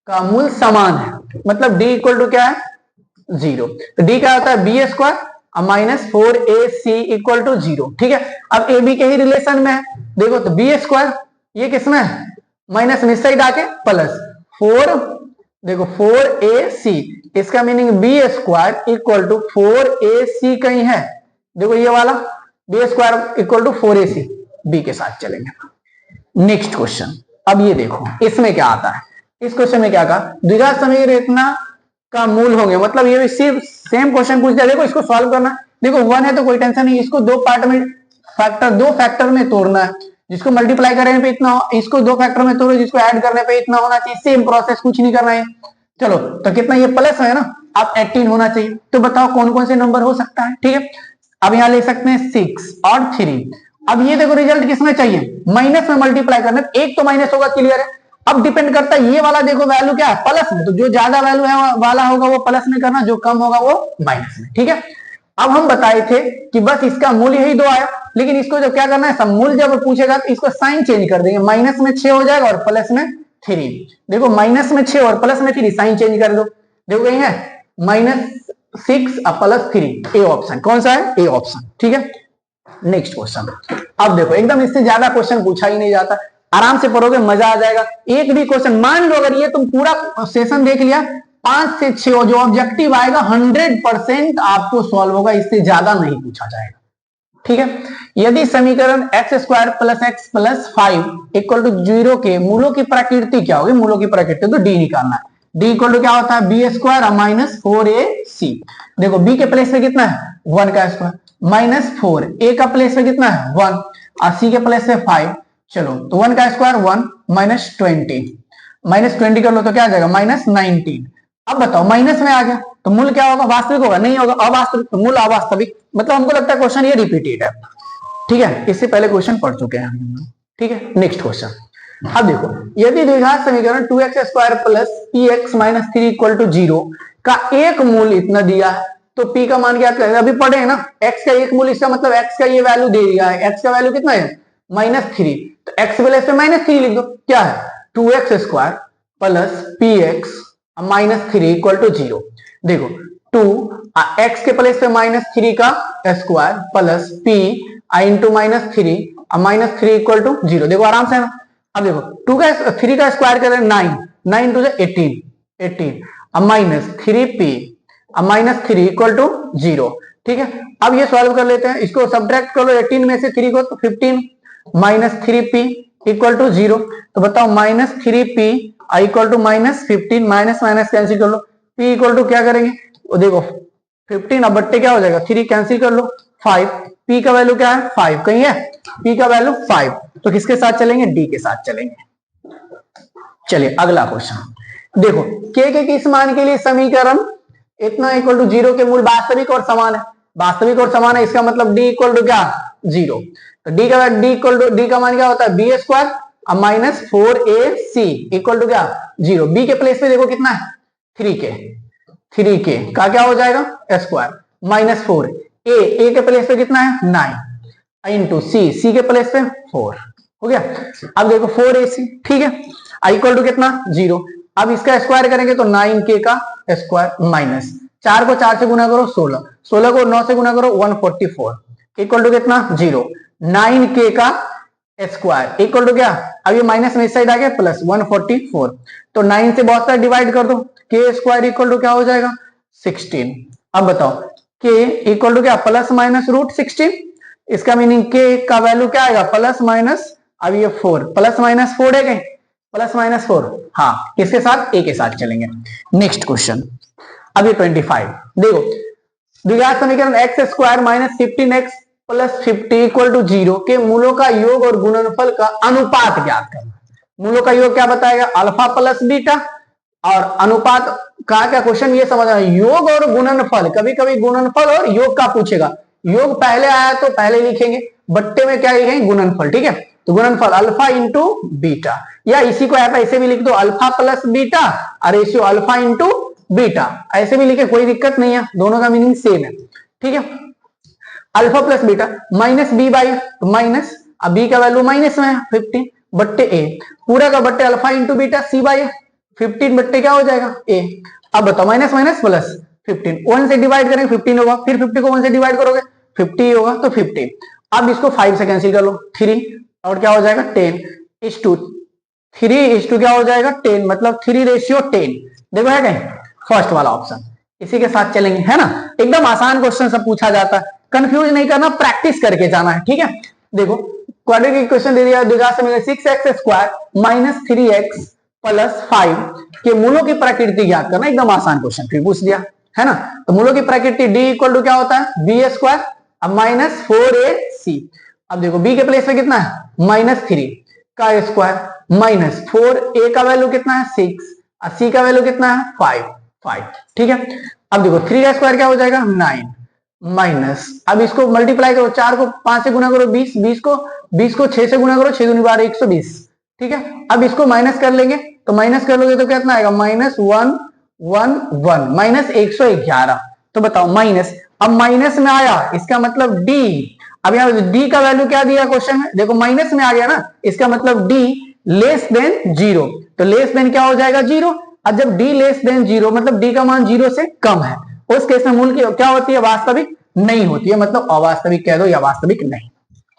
का मूल समान है, मतलब d इक्वल टू क्या है 0, तो d क्या होता है b² minus 4ac equal to 0। ठीक है, अब ए बी के ही रिलेशन में है, देखो तो b² ये किसमें है माइनस में साइड आके प्लस 4, देखो 4ac, इसका meaning b² equal to 4ac कहीं है, देखो ये वाला b² equal to 4ac, B के साथ चलेंगे। नेक्स्ट क्वेश्चन, अब ये देखो इसमें क्या आता है, इस क्वेश्चन में क्या कहा द्विघात समीकरण इतना का मूल होंगे, मतलब ये भी सिर्फ सेम क्वेश्चन पूछ दिया, देखो इसको सॉल्व करना, देखो 1 है तो कोई टेंशन नहीं, इसको दो फैक्टर में तोड़ना है, जिसको मल्टीप्लाई करने पे इतना, इसको दो फैक्टर में तोड़ो, जिसको ऐड करने पे इतना होना चाहिए, सेम प्रोसेस, कुछ नहीं करना है। चलो तो कितना ये प्लस है ना, अब 18 होना चाहिए, तो बताओ कौन कौन से नंबर हो सकता है। ठीक है, अब यहां ले सकते हैं 6 और 3, अब ये देखो रिजल्ट किसमें चाहिए माइनस में मल्टीप्लाई करना, एक तो माइनस होगा, क्लियर है। अब डिपेंड करता है ये वाला, देखो वैल्यू क्या है प्लस में, तो जो ज्यादा वैल्यू है वाला होगा वो प्लस में करना, जो कम होगा वो माइनस में। ठीक है, अब हम बताए थे कि बस इसका मूल्य ही 2 आया, लेकिन इसको जब क्या करना है समूल जब पूछेगा तो इसको साइन चेंज कर देंगे, माइनस में 6 हो जाएगा और प्लस में 3, देखो माइनस में 6 और प्लस में 3, साइन चेंज कर दो, देखो कहीं है -6 प्लस 3, ए ऑप्शन, कौन सा है ए ऑप्शन। ठीक है, नेक्स्ट क्वेश्चन, अब देखो एकदम इससे ज्यादा क्वेश्चन पूछा ही नहीं जाता, आराम से पढ़ोगे मजा आ जाएगा। एक भी क्वेश्चन मान लो अगर ये तुम पूरा सेशन देख लिया, 5 से 6 जो ऑब्जेक्टिव आएगा 100% आपको सॉल्व होगा, इससे ज्यादा नहीं पूछा जाएगा। ठीक है, यदि समीकरण x² plus x plus 5 equal to 0 के मूलों की प्रकृति क्या होगी, मूलों की प्रकृति तो d निकालना है, d इक्वल टू क्या होता है b² माइनस 4ac, देखो b के प्लेस पे कितना है 1 का स्क्वायर माइनस 4, a का प्लेस पे कितना है 1 और c के प्लेस पे 5, चलो तो 1 का स्क्वायर 1 माइनस 20 कर लो तो क्या आ जाएगा -19। अब बताओ माइनस में आ गया तो मूल क्या होगा, वास्तविक होगा नहीं होगा अवास्तविक, तो मूल अवास्तविक, मतलब हमको लगता है क्वेश्चन ये रिपीटेड है। ठीक है, इससे पहले क्वेश्चन पढ़ चुके हैं हम। ठीक है, नेक्स्ट क्वेश्चन, अब देखो यदि द्विघात समीकरण 2x² plus px minus 3 equal to 0 का एक मूल इतना दिया है, तो p का मान क्या करेगा, अभी पढ़े हैं ना, x का एक मूल, इसका मतलब x का ये वैल्यू दे दिया है, x का वैल्यू कितना है -3, तो x प्लेस पे -3 लिख दो, क्या है 2x² plus px minus 3 equal to 0, देखो 2 x के प्लेस पे -3 का square plus p into -3 -3 equal to 0, देखो आराम से है ना। अब देखो 2 का 3 का स्क्वायर करें 9 टू 18 अब -3p -3 इक्वल टू 0। ठीक है, अब ये सॉल्व कर लेते हैं, इसको सब्ट्रैक्ट कर लो 18 में से 3 को, तो 15 -3p इक्वल टू 0, तो बताओ -3p equal to -15, minus cancel कर लो, p इक्वल टू क्या करेंगे, वो देखो 15 अब बट्टे क्या हो जाएगा 3 कैंसिल कर लो 5, p का वैल्यू क्या है 5, कहीं है p का वैल्यू 5, तो किसके साथ चलेंगे d के साथ चलेंगे। चलिए अगला क्वेश्चन देखो, k के किस मान के लिए समीकरण इतना इक्वल टू 0 के मूल वास्तविक और समान है, वास्तविक और समान है, इसका मतलब d इक्वल टू क्या 0, तो d का मान क्या होता है b² minus 4ac equal to क्या 0, b के प्लेस पे देखो कितना है 3k का क्या हो जाएगा स्क्वायर माइनस 4, a के प्लेस पे कितना है 9 इंटू c के प्लेस पे 4 हो गया। अब देखो 4ac, ठीक है, इक्वल टू कितना 0, अब इसका स्क्वायर करेंगे तो 9k का स्क्वायर माइनस 4 को 4 से गुना करो 16 को 9 से गुना करो 144 इक्वल टू कितना 0, 9k का स्क्वायर इक्वल टू क्या, अब ये माइनस में इस साइड आ गया प्लस 144, तो 9 से बहुत सारा डिवाइड कर दो, k स्क्वायर इक्वल टू क्या हो जाएगा 16। अब बताओ k इक्वल टू क्या प्लस माइनस √16, इसका मीनिंग k का वैल्यू क्या आएगा प्लस माइनस, अब ये 4 प्लस माइनस 4 है, कहीं प्लस माइनस 4, हाँ किसके साथ a के साथ चलेंगे। नेक्स्ट क्वेश्चन, अब ये 25 देखो, द्विघात समीकरण x² minus 15x plus 50 equal to 0 के मूलों का योग और गुणनफल का अनुपात ज्ञात करना। मूलों का योग क्या बताएगा अल्फा प्लस बीटा, और अनुपात का क्या क्वेश्चन ये समझना, योग और गुणनफल, कभी कभी गुणनफल और योग का पूछेगा, योग पहले आया तो पहले लिखेंगे, बट्टे में क्या लिखेंगे गुणनफल। ठीक है, तो गुणनफल अल्फा इंटू बीटा, या इसी को आप ऐसे भी लिख दो अल्फा प्लस बीटा और रेशियो अल्फा इंटू बीटा, ऐसे भी लिखे कोई दिक्कत नहीं है, दोनों का मीनिंग सेम है। ठीक है, alpha plus beta minus B by minus, अब बी का वैल्यू माइनस में है 15 बट्टे ए, पूरा का बट्टे alpha into beta C by 15 बट्टे क्या हो जाएगा ए। अब बताओ माइनस माइनस प्लस 15, 1 से डिवाइड करेंगे 15 होगा, फिर 50 को 1 से डिवाइड करोगे 50 होगा, तो 50। अब इसको 5 से कैंसिल कर लो 3 और क्या हो जाएगा 10 इस टू 3 इस टू क्या हो जाएगा 10, मतलब 3 रेशियो 10। देखो है कहीं फर्स्ट वाला ऑप्शन, इसी के साथ चलेंगे, है ना। एकदम आसान क्वेश्चन सब पूछा जाता है, कंफ्यूज नहीं करना, प्रैक्टिस करके जाना है। ठीक है, देखो क्वाड्रेटिक इक्वेशन दे दिया, द्विघात समीकरण 6x² माइनस 3x प्लस 5 के मूलों की प्रकृति ज्ञात करना, एकदम आसान क्वेश्चन फिर पूछ दिया, है ना। तो मूलों की प्रकृति d इक्वल टू क्या होता है b² अब माइनस 4ac, अब देखो b के प्लेस पे कितना है -3 का स्क्वायर माइनस 4a का वैल्यू कितना है 6 और c का वैल्यू कितना है 5। ठीक है, अब देखो 3 का स्क्वायर क्या हो जाएगा 9 माइनस, अब इसको मल्टीप्लाई करो, 4 को 5 से गुना करो 20, 20 को 6 से गुना करो, 6 दूनी 12 120। ठीक है, अब इसको माइनस कर लेंगे, तो माइनस कर लोगे तो कितना आएगा -111 माइनस 111। तो बताओ माइनस, अब माइनस में आया इसका मतलब d, अब यहाँ d का वैल्यू क्या दिया क्वेश्चन में, देखो माइनस में आ गया ना, इसका मतलब d लेस देन 0, तो लेस देन क्या हो जाएगा 0, और जब d लेस देन 0 मतलब d का मान 0 से कम है, उस केस में मूल की क्या होती है वास्तविक नहीं होती है, मतलब अवास्तविक कह दो या वास्तविक नहीं।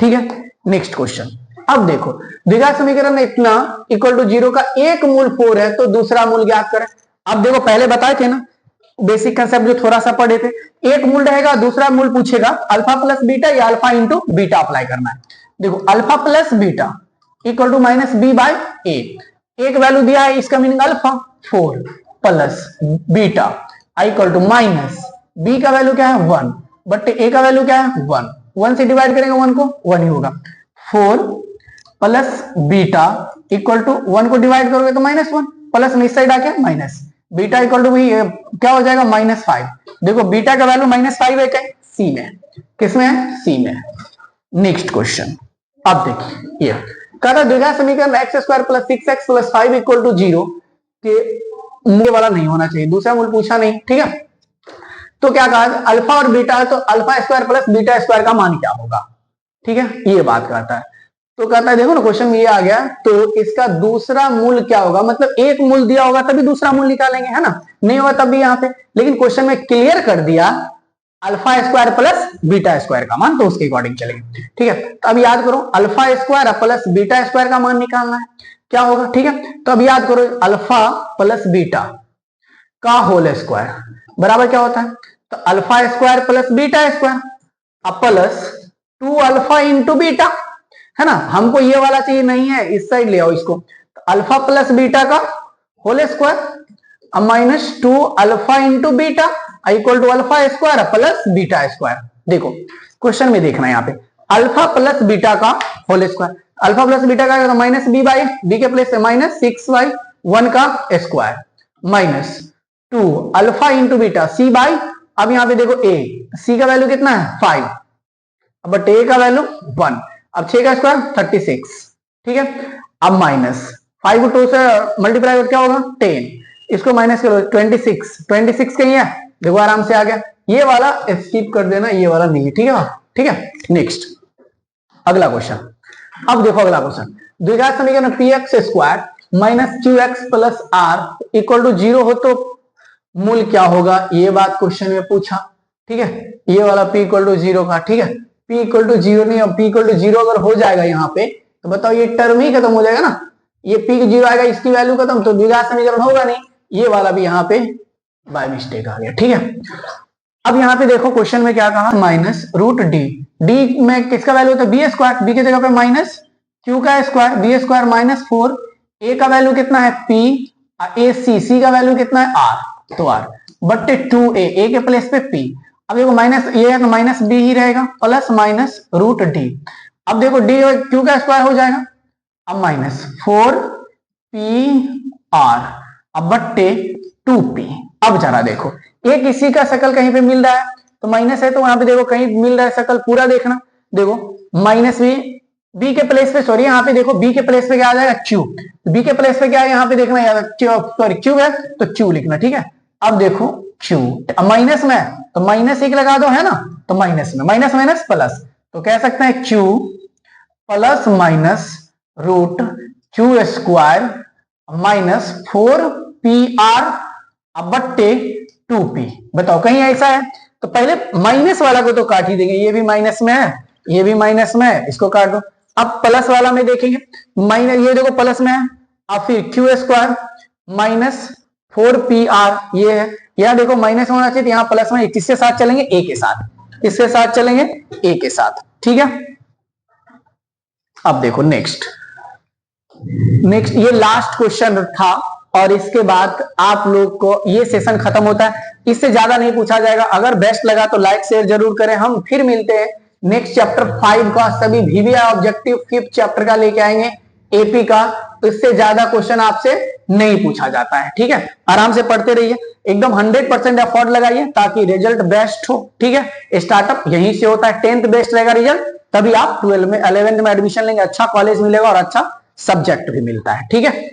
ठीक है, नेक्स्ट क्वेश्चन। अब देखो द्विघात समीकरण इतना इक्वल टू 0 का एक मूल 4 है, तो दूसरा मूल ज्ञात करें। अब देखो पहले बताए थे ना बेसिक कंसेप्ट जो थोड़ा सा पढ़े थे, एक मूल रहेगा दूसरा मूल पूछेगा अल्फा प्लस बीटा या अल्फा इंटू बीटा अप्लाई करना है। देखो alpha plus beta equal to minus B by A, एक वैल्यू दिया है इसका meaning alpha 4 plus beta equal to minus B का वैल्यू क्या है 1 बट ए का वैल्यू क्या है 1, 1 से डिवाइड करेंगे 1 को 1 ही होगा, 4 प्लस बीटा इक्वल टू 1 को डिवाइड करोगे तो -1 प्लस में इस साइड आके माइनस, बीटा इक्वल टू क्या हो जाएगा -5। देखो बीटा का वैल्यू -5 है कहीं सी में, किसमें है सी में। नेक्स्ट क्वेश्चन, अब देखिए ये कहता द्विघात समीकरण x² plus 6x plus 5 equal to 0 के मूल वाला नहीं होना चाहिए, दूसरा मूल पूछा नहीं। ठीक है, तो क्या कहा अल्फा और बीटा है, तो alpha square plus beta square का मान क्या होगा। ठीक है, ये बात कहता है, तो कहता है देखो ना क्वेश्चन में ये आ गया, तो इसका दूसरा मूल क्या होगा, मतलब एक मूल दिया होगा तभी दूसरा मूल निकालेंगे, है ना, नहीं होगा तब भी यहाँ पे, लेकिन क्वेश्चन में क्लियर कर दिया alpha square plus beta square का मान, तो उसके अकॉर्डिंग चलेंगे। ठीक है, तो अब याद करो alpha square plus beta square का मान निकालना है, क्या होगा। ठीक है, तो अब याद करो अल्फा प्लस बीटा का होल स्क्वायर बराबर क्या होता है, तो alpha square plus beta square अब प्लस 2 अल्फा इंटू बीटा, है ना, हमको ये वाला चाहिए नहीं है, इस साइड ले आओ इसको, तो अल्फा प्लस बीटा का होल स्क्वायर अब minus 2 alpha into beta equal to alpha square plus beta square. देखो क्वेश्चन में देखना है यहाँ पे अल्फा प्लस बीटा का whole square, alpha plus beta का माइनस बी बाई बी के प्लेस माइनस 6/1 का square minus 2 alpha into beta C by, अब यहाँ पे देखो ए, सी का वैल्यू कितना है 5 बट ए का वैल्यू 1, अब 6 का स्क्वायर 36। ठीक है, अब माइनस 5 को 2 से मल्टीप्लाई क्या होगा 10, इसको माइनस करो 26 कहीं है, देखो आराम से आ गया, ये वाला स्किप कर देना, ये वाला नहीं है। ठीक है, ठीक है, नेक्स्ट अगला क्वेश्चन। अब देखो अगला क्वेश्चन, द्विघात समीकरण px² minus qx plus r equal to 0 हो तो मूल क्या होगा, ये बात क्वेश्चन में पूछा। ठीक है, ये वाला p इक्वल टू 0 का, ठीक है, p इक्वल टू 0 नहीं, अब p इक्वल टू 0 अगर हो जाएगा यहाँ पे तो बताओ ये टर्म ही खत्म हो जाएगा ना, ये p 0 आएगा, इसकी वैल्यू खत्म, तो द्विघात समीकरण होगा नहीं, ये वाला भी यहाँ पे बाय मिस्टेक आ गया। ठीक है, अब यहाँ पे देखो क्वेश्चन में क्या कहा माइनस रूट डी में किसका वैल्यू होता है b² b की जगह पे माइनस q का स्क्वायर b² माइनस 4, a का वैल्यू कितना है p, a c का वैल्यू कितना है r, तो r बट्टे 2a, a के प्लेस पे p, अब देखो माइनस ये है तो माइनस b ही रहेगा प्लस माइनस रूट डी, अब देखो d q का स्क्वायर हो जाएगा, अब माइनस 4pr अब बट्टे 2p। अब जरा देखो एक इसी का शकल कहीं पे मिल रहा है तो माइनस है, तो वहां पे देखो कहीं मिल रहा है शकल, पूरा देखना, देखो माइनस भी बी के प्लेस पे, सॉरी यहाँ पे देखो बी के प्लेस पे क्या आ जाएगा, क्यू। बी के प्लेस पे क्या है यहाँ पे देखना है, सॉरी क्यू है तो क्यू लिखना, ठीक है। अब देखो क्यू माइनस में है तो माइनस एक लगा दो, है ना, तो माइनस में माइनस माइनस प्लस, तो कह सकते हैं Q plus minus root Q square minus 4pr बट्टे 2p। बताओ कहीं ऐसा है? तो पहले माइनस वाला को तो काट ही देंगे, ये भी माइनस में है, ये भी माइनस में है, इसको काट दो। अब प्लस वाला में देखेंगे, माइनस, ये देखो प्लस में है, अब फिर क्यू स्क्वायर माइनस 4pr ये है, यहां देखो माइनस होना चाहिए, यहां प्लस में, किसके साथ चलेंगे, ए के साथ, किसके साथ चलेंगे, ए के साथ, ठीक है। अब देखो नेक्स्ट ये लास्ट क्वेश्चन था और इसके बाद आप लोग को ये सेशन खत्म होता है, इससे ज्यादा नहीं पूछा जाएगा। अगर बेस्ट लगा तो लाइक शेयर जरूर करें। हम फिर मिलते हैं नेक्स्ट चैप्टर 5 का, सभी वीवीआई ऑब्जेक्टिव 5th चैप्टर का लेके आएंगे, एपी का। इससे ज्यादा क्वेश्चन आपसे नहीं पूछा जाता है, ठीक है। आराम से पढ़ते रहिए, एकदम 100% एफर्ट लगाइए ताकि रिजल्ट बेस्ट हो, ठीक है। स्टार्टअप यहीं से होता है, 10th बेस्ट रहेगा रिजल्ट, तभी आप 12 में 11th में एडमिशन लेंगे, अच्छा कॉलेज मिलेगा और अच्छा सब्जेक्ट भी मिलता है, ठीक है।